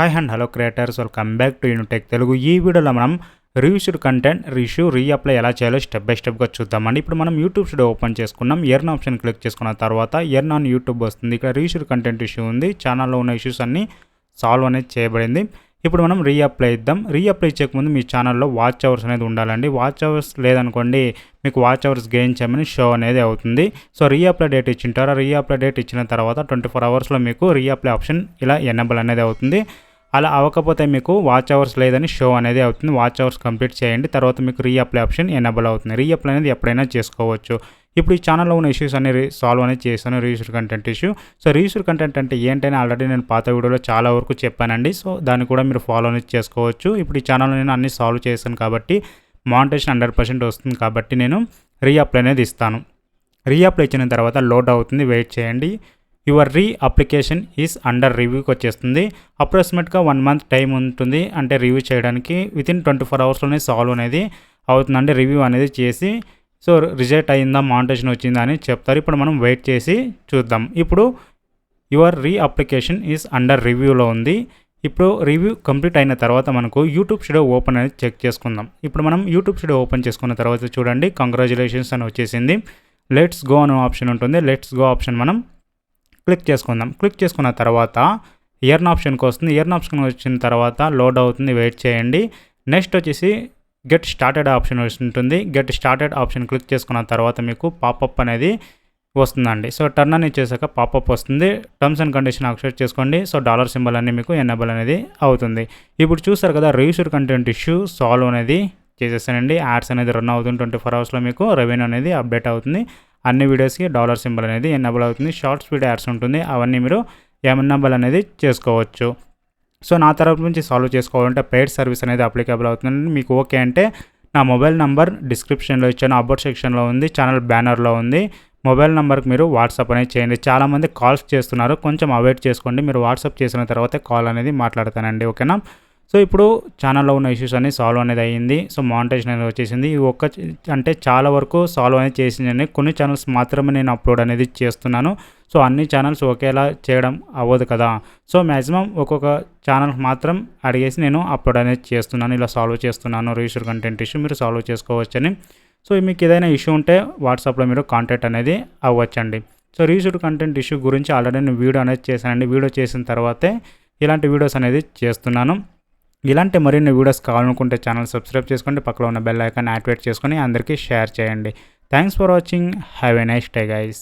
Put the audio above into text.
Hi and hello creators, welcome back to Unitech Telugu. ఈ వీడియోలో మనం రివ్యూస్డ్ కంటెంట్ రీఅప్లై ఎలా చేయాలో స్టెప్ బై స్టెప్గా చూద్దామండి. ఇప్పుడు మనం యూట్యూబ్ స్టూడియో ఓపెన్ చేసుకున్నాం. ఎర్న్ ఆప్షన్ క్లిక్ చేసుకున్న తర్వాత ఎర్న్ ఆన్ యూట్యూబ్ వస్తుంది. ఇక్కడ రివ్యూస్డ్ కంటెంట్ ఇష్యూ ఉంది. ఛానల్లో ఉన్న ఇష్యూస్ అన్నీ సాల్వ్ అనేది చేయబడింది. ఇప్పుడు మనం రీఅప్లై ఇద్దాం. రీఅప్లై చేయకముందు మీ ఛానల్లో వాచ్ అవర్స్ అనేది ఉండాలండి. వాచ్ అవర్స్ లేదనుకోండి, మీకు వాచ్ అవర్స్ గెయిన్ చేయమని షో అనేది అవుతుంది. సో రీఅప్లై డేట్ ఇచ్చింటారా, రీఅప్లై డేట్ ఇచ్చిన తర్వాత 24 అవర్స్లో మీకు రీఅప్లై ఆప్షన్ ఇలా ఎనేబుల్ అనేది అవుతుంది. అలా అవ్వకపోతే మీకు వాచ్ అవర్స్ లేదని షో అనేది అవుతుంది. వాచ్ అవర్స్ కంప్లీట్ చేయండి, తర్వాత మీకు రీఅప్లై ఆప్షన్ ఎనేబుల్ అవుతుంది. రీఅప్లై అనేది ఎప్పుడైనా చేసుకోవచ్చు. ఇప్పుడు ఈ ఛానల్లో ఉన్న ఇష్యూస్ అన్ని సాల్వ్ అనేది చేశాను. Reused content issue. So reused content అంటే ఏంటని ఆల్రెడీ నేను పాత వీడియోలో చాలా వరకు చెప్పానండి. సో దాన్ని కూడా మీరు ఫాలో అనేది చేసుకోవచ్చు. ఇప్పుడు ఈ ఛానల్లో నేను అన్ని సాల్వ్ చేశాను కాబట్టి మానిటైజేషన్ 100% వస్తుంది కాబట్టి నేను రీఅప్లై అనేది ఇస్తాను. రీఅప్లై ఇచ్చిన తర్వాత లోడ్ అవుతుంది, వెయిట్ చేయండి. యువర్ అప్లికేషన్ ఈజ్ అండర్ రివ్యూకి వచ్చేస్తుంది. అప్రాక్సిమేట్గా 1 మంత్ టైం ఉంటుంది అంటే రివ్యూ చేయడానికి. వితిన్ 24 అవర్స్లోనే సాల్వ్ అనేది అవుతుందండి. రివ్యూ అనేది చేసి సో రిజెక్ట్ అయిందా, మానిటైజేషన్ వచ్చిందా అని చెప్తారు. ఇప్పుడు మనం వెయిట్ చేసి చూద్దాం. ఇప్పుడు యువర్ అప్లికేషన్ ఈజ్ అండర్ రివ్యూలో ఉంది. ఇప్పుడు రివ్యూ కంప్లీట్ అయిన తర్వాత మనకు యూట్యూబ్ స్టూడియో ఓపెన్ అనేది చెక్ చేసుకుందాం. ఇప్పుడు మనం యూట్యూబ్ స్టూడియో ఓపెన్ చేసుకున్న తర్వాత చూడండి, కంగ్రాచులేషన్స్ అని వచ్చేసింది. లెట్స్ గో అనే ఆప్షన్ ఉంటుంది. లెట్స్ గో ఆప్షన్ మనం క్లిక్ చేసుకుందాం. క్లిక్ చేసుకున్న తర్వాత ఎర్న్ ఆప్షన్కి వస్తుంది. ఎర్న్ ఆప్షన్ వచ్చిన తర్వాత లోడ్ అవుతుంది, వెయిట్ చేయండి. నెక్స్ట్ వచ్చేసి గెట్ స్టార్టెడ్ ఆప్షన్ ఉంటుంది. గెట్ స్టార్టెడ్ ఆప్షన్ క్లిక్ చేసుకున్న తర్వాత మీకు పాపప్ అనేది వస్తుందండి. సో టర్న్ అని చేశాక పాపప్ వస్తుంది. టర్మ్స్ అండ్ కండిషన్ యాక్సెప్ట్ చేసుకోండి. సో డాలర్ సింబల్ అన్నీ మీకు ఎనేబుల్ అనేది అవుతుంది. ఇప్పుడు చూసారు కదా, రివ్యూస్డ్ కంటెంట్ ఇష్యూ సాల్వ్ అనేది చేసేసానండి. యాడ్స్ అనేది రన్ అవుతుంది. 24 అవర్స్లో మీకు రెవెన్యూ అనేది అప్డేట్ అవుతుంది. అన్ని వీడియోస్కి డాలర్ సింబల్ అనేది ఎనేబుల్ అవుతుంది. షార్ట్స్ వీడియో యాడ్స్ ఉంటుంది, అవన్నీ మీరు ఎనేబుల్ అనేది చేసుకోవచ్చు. సో నా తరపు నుంచి సాల్వ్ చేసుకోవాలంటే పెయిడ్ సర్వీస్ అనేది అప్లికేబుల్ అవుతుంది. మీకు ఓకే అంటే నా మొబైల్ నంబర్ డిస్క్రిప్షన్లో ఇచ్చాను, అబౌట్ సెక్షన్లో ఉంది, ఛానల్ బ్యానర్లో ఉంది. మొబైల్ నెంబర్కి మీరు వాట్సాప్ అనేది చేయండి. చాలామంది కాల్స్ చేస్తున్నారు, కొంచెం అవాయిడ్ చేసుకోండి. మీరు వాట్సాప్ చేసిన తర్వాత కాల్ అనేది మాట్లాడతానండి, ఓకేనా. సో ఇప్పుడు ఛానల్లో ఉన్న ఇష్యూస్ అన్ని సాల్వ్ అనేది అయ్యింది. సో మానిటైజేషన్ అనేది వచ్చేసింది. ఈ అంటే చాలా వరకు సాల్వ్ అనేది చేసిందండి. కొన్ని ఛానల్స్ మాత్రమే నేను అప్లోడ్ అనేది చేస్తున్నాను. సో అన్ని ఛానల్స్ ఒకేలా చేయడం అవ్వదు కదా. సో మ్యాక్సిమం ఒక్కొక్క ఛానల్ మాత్రం అడిగేసి నేను అప్లోడ్ అనేది చేస్తున్నాను. ఇలా సాల్వ్ చేస్తున్నాను రివ్యూస్డ్ కంటెంట్ ఇష్యూ. మీరు సాల్వ్ చేసుకోవచ్చని. సో మీకు ఏదైనా ఇష్యూ ఉంటే వాట్సాప్లో మీరు కాంటాక్ట్ అనేది అవ్వచ్చండి. సో రివ్యూస్డ్ కంటెంట్ ఇష్యూ గురించి ఆల్రెడీ నేను వీడియో అనేది చేశానండి. వీడియో చేసిన తర్వాతే ఇలాంటి వీడియోస్ అనేది చేస్తున్నాను. ఇలాంటి మరిన్ని వీడియోస్ కావాలనుకుంటే ఛానల్ సబ్స్క్రైబ్ చేసుకోండి, పక్కన ఉన్న బెల్ ఐకాన్ యాక్టివేట్ చేసుకొని అందరికీ షేర్ చేయండి. Thanks for watching. Have a nice day guys.